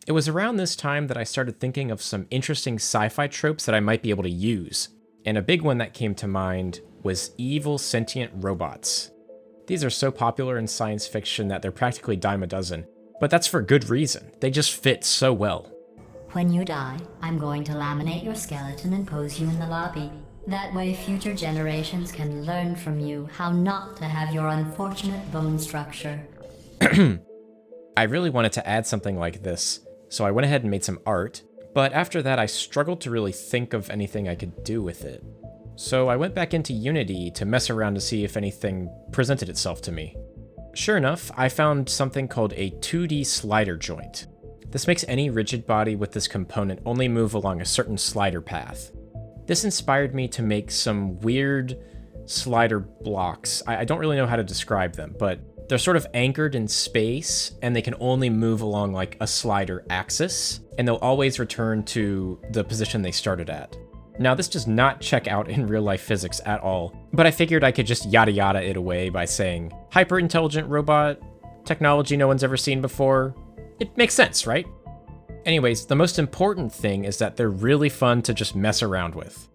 It was around this time that I started thinking of some interesting sci-fi tropes that I might be able to use, and a big one that came to mind was evil sentient robots. These are so popular in science fiction that they're practically dime a dozen, but that's for good reason. They just fit so well. When you die, I'm going to laminate your skeleton and pose you in the lobby. That way future generations can learn from you how not to have your unfortunate bone structure. I really wanted to add something like this, so I went ahead and made some art, but after that I struggled to really think of anything I could do with it. So I went back into Unity to mess around to see if anything presented itself to me. Sure enough, I found something called a 2D slider joint. This makes any rigid body with this component only move along a certain slider path. This inspired me to make some weird slider blocks. I don't really know how to describe them, but they're sort of anchored in space, and they can only move along like a slider axis, and they'll always return to the position they started at. Now, this does not check out in real-life physics at all, but I figured I could just yada yada it away by saying, hyper-intelligent robot, technology no one's ever seen before. It makes sense, right? Anyways, the most important thing is that they're really fun to just mess around with.